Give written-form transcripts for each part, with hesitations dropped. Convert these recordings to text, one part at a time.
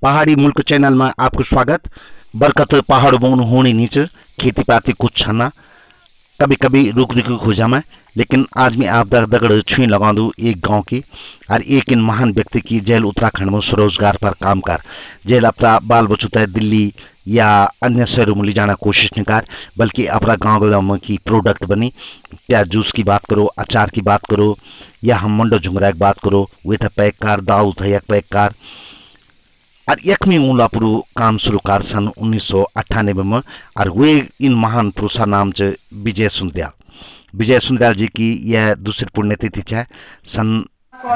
पहाड़ी मुल्क चैनल में आपको स्वागत। बरकत पहाड़ बोन होनी नीच खेती पाती कुछ छना कभी कभी रुक रुक हो जामा, लेकिन आज मैं आप दगड़ छुई लगा दूँ एक गांव की और एक इन महान व्यक्ति की जेल उत्तराखंड में स्वरोजगार पर काम कर जेल अपना बाल बच्चों तय दिल्ली या अन्य शहरों में ले जाना कोशिश नहीं कर, बल्कि अपना गाँव की प्रोडक्ट बनी। क्या जूस की बात करो, अचार की बात करो, या हम मंडो झुंगरा की बात करो, वे था पैक कार दाऊ था पैक कार और यकमी मूलापुरु काम शुरू कर सन 1998 में। और वे इन महान पुरुष नाम च विजय सुंदरयाल। विजय सुंदरयाल जी की यह दूसरी पुण्यतिथि है। सन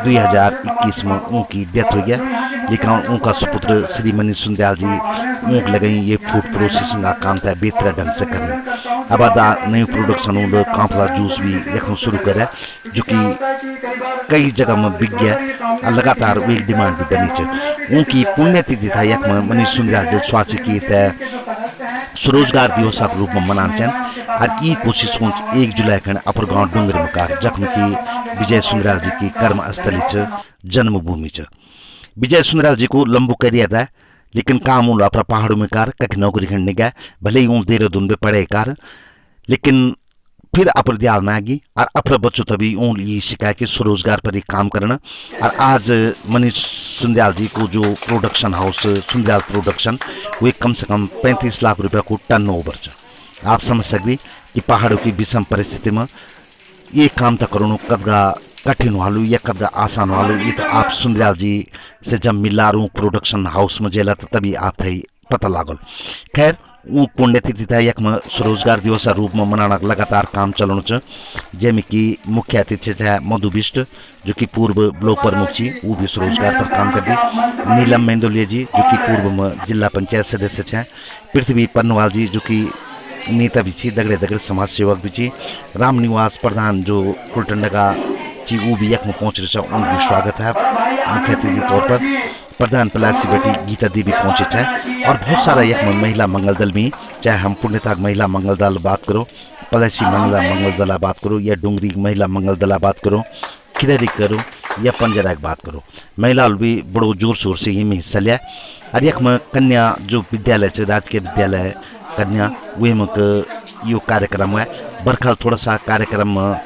2021 में उनकी डेथ हो गया, लेकिन उनका सुपुत्र श्री मनीष सुंदरयाल जी ऊँक लगाई ये फूड प्रोसेसिंग का काम था बेहतर ढंग से करने। अब नई प्रोडक्शन कांफला जूस भी यख शुरू करे, जो कि कई जगह में बिक गया, लगातार वे डिमांड भी बनी। उनकी पुण्यतिथि था यख में मनीष सुंदरयाल जी स्वास्थ्य की स्वरोजगार दिवस के रूप में मनाना चाहें। और ये कोशिश 1 जुलाई खंड अपर गांव डूंगरी मकार जख्म की विजय सुंदरयाल जी की कर्मस्थली च जन्मभूमि च। विजय सुंदरयाल जी को लंबू करियर है, लेकिन काम उन अपना पहाड़ों में कार कहीं नौकरी खंडने गया, भले ही उन देहरादून में पढ़े कार, लेकिन फिर अपर दयाल में आगी और अपने बच्चों तभी उन ये शिकाय के स्वरोजगार पर ही काम करना। और आज मनीष सुंदरयाल जी को जो प्रोडक्शन हाउस सुंदरयाल प्रोडक्शन वे कम से कम 35 लाख रुपया को टर्न ओवर। आप समझ सकते कि पहाड़ों की विषम परिस्थिति में ये काम तो करो कदगा कठिन वालू या कदगा आसान वालू, ये तो आप सुंदरयाल जी से जब मिला रू प्रोडक्शन हाउस में जेला तो तभी आप थे पता लागल। खैर वो पुण्यतिथि था यक में स्वरोजगार दिवस रूप में मनाना लगातार काम चलाना च, जेमें कि मुख्य अतिथि है मधु बिष्ट जो कि पूर्व ब्लॉक प्रमुख जी, वो भी स्वरोजगार पर काम कर दी। नीलम मेंदोलिया जी जो कि पूर्व में जिला पंचायत सदस्य हैं। पृथ्वी पन्नवाल जी जो कि नेता भी छी, दगड़े दगड़े समाज सेवक भी छी। राम निवास प्रधान जो कुलटंडा का जी वो भी यक में पहुँच रहे, उनकी स्वागत है मुख्य अतिथि तौर पर। प्रधान पलासी बेटी गीता देवी पहुंचे चाहे, और बहुत सारा यह महिला मंगल दल भी, चाहे हम पुण्यताक महिला मंगल दल बात करो, पलासी महिला मंगल दल बात करो, या डूंगरी महिला मंगल दल बात करो, खिदरी करो या पंजरा की बात करो, महिला भी बड़ो जोर शोर से ये में हिस्सा लिया। और यक में कन्या जो विद्यालय है राजकीय विद्यालय कन्या वे में यो कार्यक्रम है बरखल थोड़ा सा कार्यक्रम में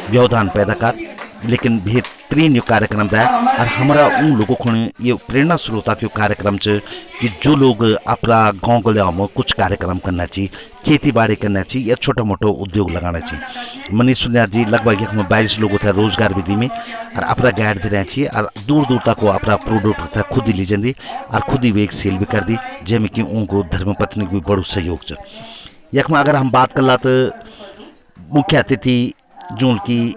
व्यवधान पैदा कर, लेकिन बेहतरीन यो कार्यक्रम रहा। और हमारा उन लोगों को ये प्रेरणा स्रोता के कार्यक्रम च कि जो लोग अपना गाँव गलियाओं में कुछ कार्यक्रम करना चाहिए, खेती बाड़ी करना चाहिए या छोटा मोटा उद्योग लगाना चाहिए। मनीष सुंदरयाल जी लगभग एक में 22 लोगों थे रोजगार विधि में, और अपना गाइड दे रहे चाहिए, और दूर दूर तक वो अपना प्रोडक्ट था खुद ही ले जाती और खुद ही वे एक सेल भी कर दी, जेमें कि उनको धर्मपत्नी भी बड़ो सहयोग च। यक में अगर हम बात कर ला तो मुख्य अतिथि जो की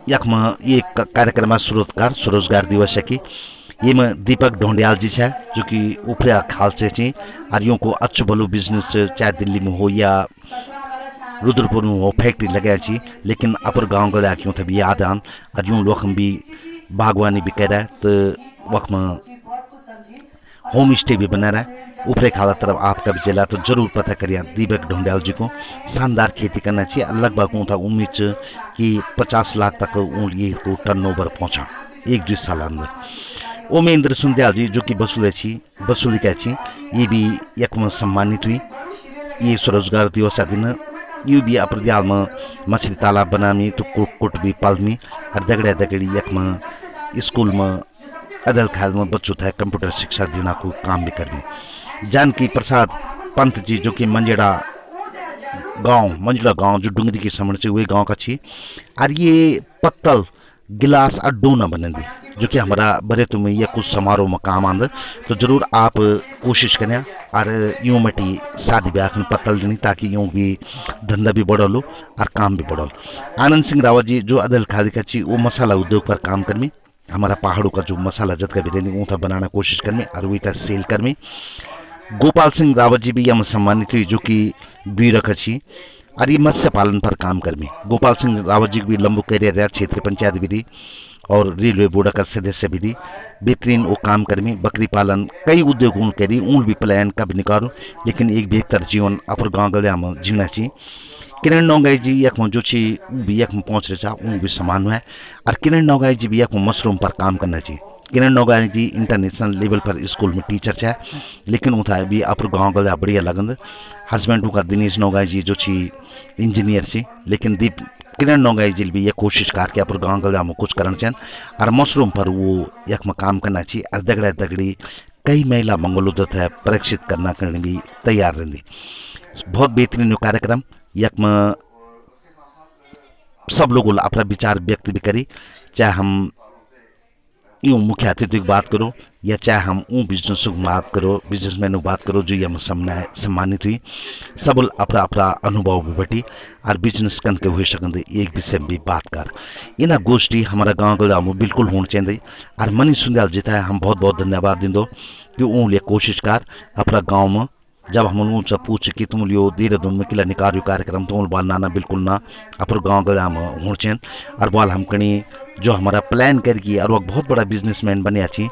यक में ये कार्यक्रम स्वरोजगार स्वरोजगार दिवस है कि ये में दीपक ढोंडियाल जी है जो कि ऊपरे खाल से छी, और यूँ को अच्छो भलो बिजनेस चाहे दिल्ली में हो या रुद्रपुर में हो फैक्ट्री लगे छी, लेकिन अपर गाँव गया क्यों थे भी याद आन। और यूँ लोग हम भी बागवानी भी कर रहे तो वक्त में होम स्टे भी बना रहा है। ऊपरे खाला तरफ आपका भी चला तो जरूर पता करिए दीपक ढोंडियाल जी को। शानदार खेती करना चाहिए, लगभग ऊँ था उम्मीद कि 50 लाख तक ये को टर्न ओवर पहुँचा 1-2 साल अंदर। ओमेंद्र सुंदरयाल जी जो कि बसुली कह छी, ये भी यक में सम्मानित हुई ये स्वरोजगार दिवस दिन। ये भी अप्रदियाल में मछली तालाब बनामी तो कुट भी पालमी, और दगड़े दगड़ी यक में स्कूल में अदल ख्याल में बच्चों था कंप्यूटर शिक्षा देना को काम भी करनी। जानकी प्रसाद पंत जी जो कि मंजड़ा गांव जो डूंगरी की समण से वे गांव का छी, और ये पत्तल गिलास और डोना बनेंदी जो कि हमारा बरे तुम्हें या कुछ समारोह में काम आंद, तो जरूर आप कोशिश करें और यूँ मटी शादी ब्याह में पत्तल देनी ताकि यूँ भी धंधा भी बढ़ल और काम भी बढ़ल। आनंद सिंह रावत जी जो अदल खादी का छी वो मसाला उद्योग पर काम करमी, हमारा पहाड़ों का जो मसाला जत का बिरयानी वो था बनाना कोशिश करमी और वही था सेल करमी। गोपाल सिंह रावत जी भी यह सम्मानित हुई जो कि बीरक अच्छी और ये मत्स्य पालन पर काम करमी। गोपाल सिंह रावत जी भी लंबू करियर रहा, क्षेत्रीय पंचायत विधि और रेलवे बोर्ड का सदस्य विधि, बेहतरीन वो काम करमी। बकरी पालन कई उद्योगों करी ऊन भी प्लान का भी निकालो, लेकिन एक बेहतर जीवन अपर गाँव गलिया में जीना चाहिए। किरण नौगाई जी यक जो छी भी यक में पहुँच रहे ऊँ भी समान है, और किरण नौगाई जी भी यक मशरूम पर काम करना चाहिए। किरण नौगाई जी इंटरनेशनल लेवल पर स्कूल में टीचर है, लेकिन उठा भी अपर गाँव गला बढ़िया लगन। हस्बैंड का दिनेश नौगाई जी जो छी इंजीनियर छी, लेकिन दीप किरण नौगाई जी भी ये कोशिश कर के अपर गाँव गला में कुछ करना चाहिए और मशरूम पर वो यक में काम करना चाहिए और दगड़ा दगड़ी कई महिला मंगलोदत है परीक्षित करना करने भी तैयार रहती। बहुत बेहतरीन कार्यक्रम यक में सब लोगों अपना विचार व्यक्त भी करी, चाहे हम यूँ मुख्य अतिथि की बात करो या चाहे हम ऊँ बिजनेस की बात करो, बिजनेसमैन की बात करो जो यह सम्मानित हुई। सब अपना अपना अनुभव भी बटी और बिजनेस कन के हुए सकते एक विषय में भी बात कर। इन गोष्ठी हमारा गाँव गाँव में बिल्कुल होनी चाहिए और मनीष सुंदयाल जी था हम बहुत बहुत धन्यवाद दिंदो कि ऊँ लिए कोशिश कर अपना गाँव में। जब हम उनसे पूछ कि तुम लियो देहरादून में किला निकार्य कार्यक्रम तुम बाल नाना बिल्कुल ना अपर गाँव गाँव में होना चाहिए और बाल हम कहीं जो हमारा प्लान करके और वो बहुत बड़ा बिजनेसमैन बने अच्छी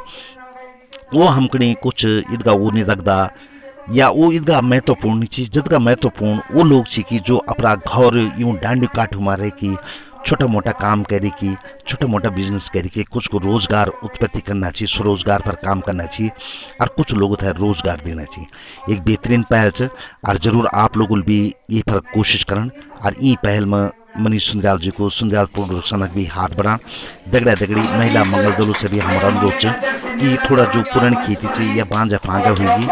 वो हम कहीं कुछ ईदगाह वो नहीं रखता या वो ईदगाह महत्वपूर्ण चीज़ जिदगा महत्वपूर्ण वो लोग छी कि जो अपना घर यूँ डांडी काठू मारे कि छोटा मोटा काम करे कि छोटा मोटा बिजनेस करे कि कुछ को रोजगार उत्पत्ति करना चाहिए, स्वरोजगार पर काम करना चाहिए और कुछ लोगों को रोजगार देना चाहिए। एक बेहतरीन पहल है और जरूर आप लोग भी ये पर कोशिश करन और ये पहल में मनीष सुंदयाल जी को सुंदयाल प्रोडक्शन भी हाथ बढ़ा दगड़ा दगड़ी महिला मंगल दलों से भी हमारा अनुरोध है कि थोड़ा जो पुरानी खेती चाहिए या बांझा फांगा हुई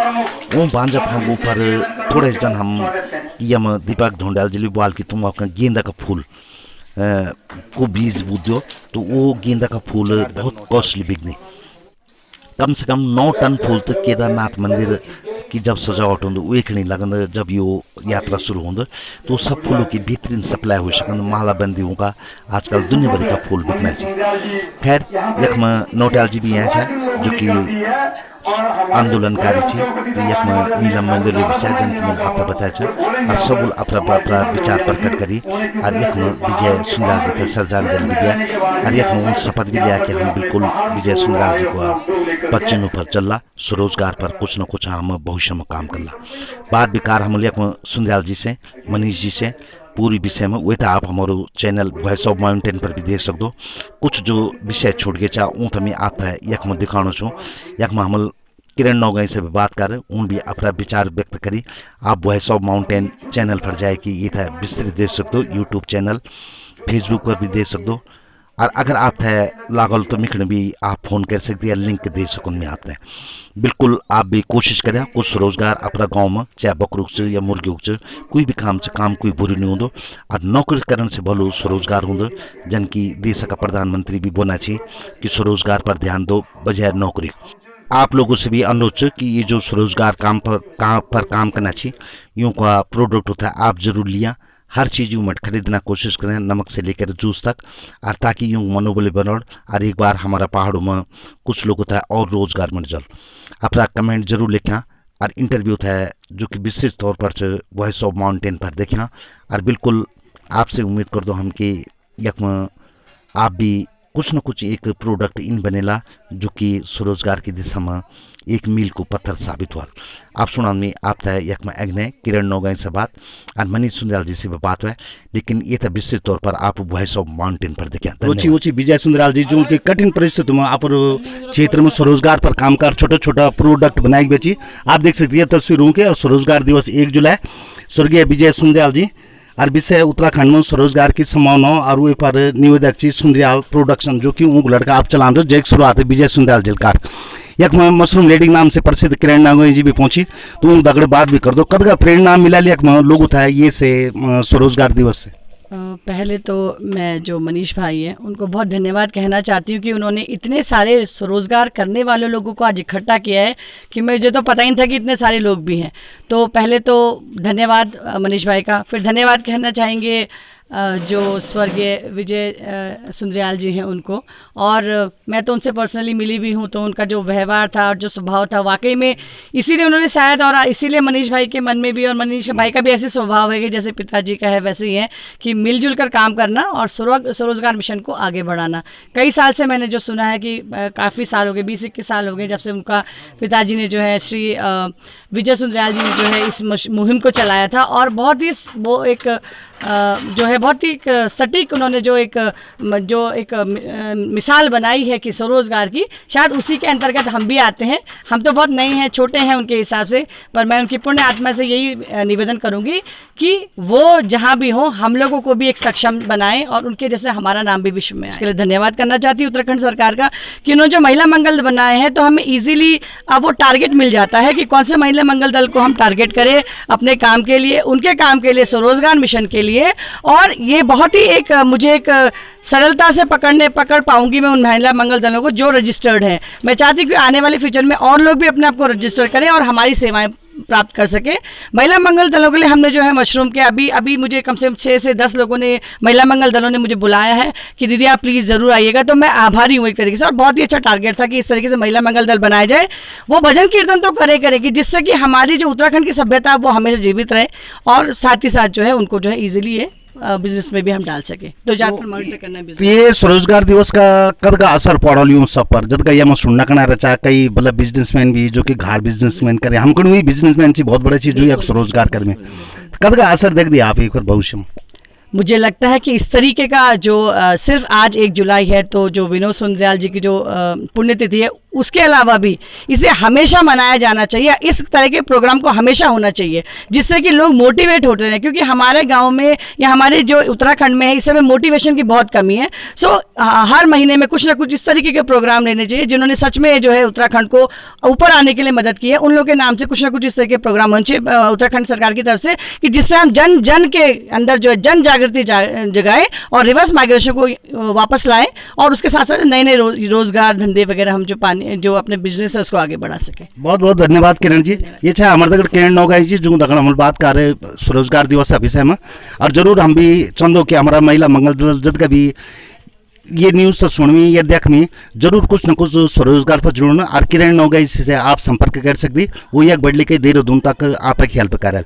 वो बांझा फांगों पर थोड़े जन हम यम दीपक ढोंडाल जी बोल कि तुम आपका गेंदा का फूल को बीज बूझो तो वो गेंदा का फूल बहुत कॉस्टली बिकने, कम से कम 9 टन फूल तो केदारनाथ मंदिर की जब सजावट होंगे वो एक नहीं लगन जब यो यात्रा शुरू होंगे तो सब फूलों की बेहतरीन सप्लाई हो सकन माला बंदियों का आजकल दुनिया भर का फूल बिकना चाहिए। खैर यक में नौटियाल जी भी यहाँ है जो कि आंदोलनकारी थी यक में नीलम मंदिर विषय जन की मिल आपका बताया और सब अपना अपना विचार प्रकट करी और यक में विजय सुंदराल जी के श्रद्धांजलि दिया और यक में उन शपथ भी लिया कि हम बिल्कुल विजय सुंदराल जी को पच्चीनों पर चलला स्वरोजगार पर कुछ न कुछ हम भविष्य में काम करला। बाद विकार हम यक में सुंदराल जी से मनीष जी से पूरी विषय में वही तो आप हमारे चैनल वॉइस ऑफ माउंटेन पर भी देख सकते हो। कुछ जो विषय छूट गए चाहे ऊँ हमें आता है यक में दिखाना छूँ यक में हम किरण नौगाई से भी बात कर उन भी अपना विचार व्यक्त करी। आप वॉइस ऑफ माउंटेन चैनल पर जाए कि ये था विस्तृत देख सकते हो, यूट्यूब चैनल फेसबुक पर भी देख सकते हो और अगर आप थे लागल तो मिखण भी आप फ़ोन कर सकते हैं लिंक दे सकूँ में आप बिल्कुल आप भी कोशिश करें कुछ रोजगार अपना गाँव में चाहे बकरूक से या मुर्गी से कोई भी काम से काम कोई बुरी नहीं होंगे और नौकरी करने से भलो स्वरोजगार होंगे जन की देश का प्रधानमंत्री भी बोलना चाहिए कि स्वरोजगार पर ध्यान दो बजाय नौकरी। आप लोगों से भी अनुरोध है कि ये जो स्वरोजगार काम काम करना चाहिए यूँ का प्रोडक्ट होता है आप जरूर लिया हर चीज़ यूँ मत खरीदना कोशिश करें नमक से लेकर जूस तक और ताकि यूँ मनोबल बनो और एक बार हमारा पहाड़ों में कुछ लोग होता है और रोजगार मिल जाए। अपना कमेंट जरूर लिखना और इंटरव्यू होता है जो कि विशेष तौर पर वॉइस ऑफ माउंटेन पर देखना और बिल्कुल आपसे उम्मीद कर दो हम कि यक में आप भी कुछ न कुछ एक प्रोडक्ट इन बनेला जो कि स्वरोजगार की दिशा में एक मील को पत्थर साबित हुआ। आप सुना में आप था यक में अग्नि किरण नौगाई से बात और मनीष सुंदराल जी से भी बात हुआ लेकिन ये था विस्तृत तौर पर आप वॉइस ऑफ माउंटेन पर देखें। ऊँची विजय सुंदराल जी जो उनकी कठिन परिस्थिति में आप क्षेत्र में स्वरोजगार पर काम कर छोटा छोटा प्रोडक्ट बनाई बेची आप देख सकते हैं तस्वीरों के और स्वरोजगार दिवस 1 जुलाई स्वर्गीय विजय सुंदराल जी और विषय उत्तराखंड में स्वरोजगार की संभावनाओं और वे पर निवेदक चीज सुंदरियाल प्रोडक्शन जो कि ऊँग लड़का आप चला रहे जय शुरुआत है विजय सुंदरियाल जिलकार यक में मशरूम लेडिंग नाम से प्रसिद्ध किरण नौगाई जी भी पहुंची तो उन दगड़ बात भी कर दो कद का प्रेरणा मिला यक में लोग उठाए ये से स्वरोजगार दिवस से। पहले तो मैं जो मनीष भाई हैं उनको बहुत धन्यवाद कहना चाहती हूँ कि उन्होंने इतने सारे स्वरोजगार करने वाले लोगों को आज इकट्ठा किया है कि मुझे तो पता ही नहीं था कि इतने सारे लोग भी हैं। तो पहले तो धन्यवाद मनीष भाई का, फिर धन्यवाद कहना चाहेंगे जो स्वर्गीय विजय सुंदरियाल जी हैं उनको, और मैं तो उनसे पर्सनली मिली भी हूँ तो उनका जो व्यवहार था और जो स्वभाव था वाकई में इसीलिए उन्होंने शायद और इसीलिए मनीष भाई के मन में भी और मनीष भाई का भी ऐसे स्वभाव है कि जैसे पिताजी का है वैसे ही है कि मिलजुल कर काम करना और स्वरोजगार मिशन को आगे बढ़ाना। कई साल से मैंने जो सुना है कि काफ़ी साल हो गए 20-21 साल हो गए जब से उनका पिताजी ने जो है श्री विजय सुंदरियाल जी ने जो है इस मुहिम को चलाया था और बहुत ही वो एक जो है है बहुत ही सटीक उन्होंने जो एक मिसाल बनाई है कि स्वरोजगार की, शायद उसी के अंतर्गत हम भी आते हैं। हम तो बहुत नए हैं, छोटे हैं उनके हिसाब से, पर मैं उनकी पुण्य आत्मा से यही निवेदन करूंगी कि वो जहां भी हो हम लोगों को भी एक सक्षम बनाएं और उनके जैसे हमारा नाम भी विश्व में आए। इसके लिए धन्यवाद करना चाहती हूँ उत्तराखंड सरकार का कि उन्होंने जो महिला मंगल दल बनाए हैं, तो हमें ईजिली अब वो टारगेट मिल जाता है कि कौन से महिला मंगल दल को हम टारगेट करें अपने काम के लिए, उनके काम के लिए, स्वरोजगार मिशन के लिए। और ये बहुत ही एक मुझे एक सरलता से पकड़ पाऊंगी मैं उन महिला मंगल दलों को जो रजिस्टर्ड हैं। मैं चाहती हूँ कि आने वाले फ्यूचर में और लोग भी अपने आप को रजिस्टर करें और हमारी सेवाएं प्राप्त कर सके। महिला मंगल दलों के लिए हमने जो है मशरूम के अभी मुझे कम से कम 6 से 10 लोगों ने, महिला मंगल दलों ने मुझे बुलाया है कि दीदी आप प्लीज़ ज़रूर आइएगा। तो मैं आभारी हूँ एक तरीके से, और बहुत ही अच्छा टारगेट था कि इस तरीके से महिला मंगल दल बनाया जाए। वो भजन कीर्तन तो करे कि जिससे कि हमारी जो उत्तराखंड की सभ्यता वो हमेशा जीवित रहे, और साथ ही साथ जो है उनको जो है ईजिली ये बिजनेस में भी हम डाल सके। तो ज़्यादातर मॉनिटर करना है। ये स्वरोजगार दिवस का कद का असर पड़ल सब पर, जब का यह सुनना कना रचा कई मतलब बिजनेसमैन भी जो कि घर बिजनेसमैन करे, हमको भी बिजनेसमैन से बहुत बड़ी चीज जो है स्वरोजगार कर में कद का असर देख दिया आप एक भविष्य में। मुझे लगता है कि इस तरीके का जो सिर्फ आज 1 जुलाई है, तो जो विनोद सुंदरयाल जी की जो पुण्यतिथि है, उसके अलावा भी इसे हमेशा मनाया जाना चाहिए। इस तरह के प्रोग्राम को हमेशा होना चाहिए जिससे कि लोग मोटिवेट होते रहें, क्योंकि हमारे गांव में या हमारे जो उत्तराखंड में है इस समय मोटिवेशन की बहुत कमी है। सो हर महीने में कुछ ना कुछ इस तरीके के प्रोग्राम लेने चाहिए जिन्होंने सच में जो है उत्तराखंड को ऊपर आने के लिए मदद की है। उन लोगों के नाम से कुछ ना कुछ इस तरह के प्रोग्राम होने चाहिए उत्तराखंड सरकार की तरफ से, कि जिससे हम जन जन के अंदर जो है जन जागृति जगाए और रिवर्स माइग्रेशन को वापस लाएं, और उसके साथ साथ नए नए रोजगार धंधे वगैरह हम जो अपने बिजनेस है उसको आगे बढ़ा सके। बहुत बहुत धन्यवाद किरण जी। ये छा हमारे तक किरण नौगाई जी जो दगड़ हम बात कर रहे स्वरोजगार दिवस के विषय में, और जरूर हम भी चाहते कि हमारा महिला मंगल दल जब का भी ये न्यूज़ तो सुनवी या देखनी जरूर कुछ न कुछ स्वरोजगार पर जुड़ना, और किरण नौगाई से आप संपर्क कर सकती, वो एक बढ़ के देर दून तक आप हेल्प कर।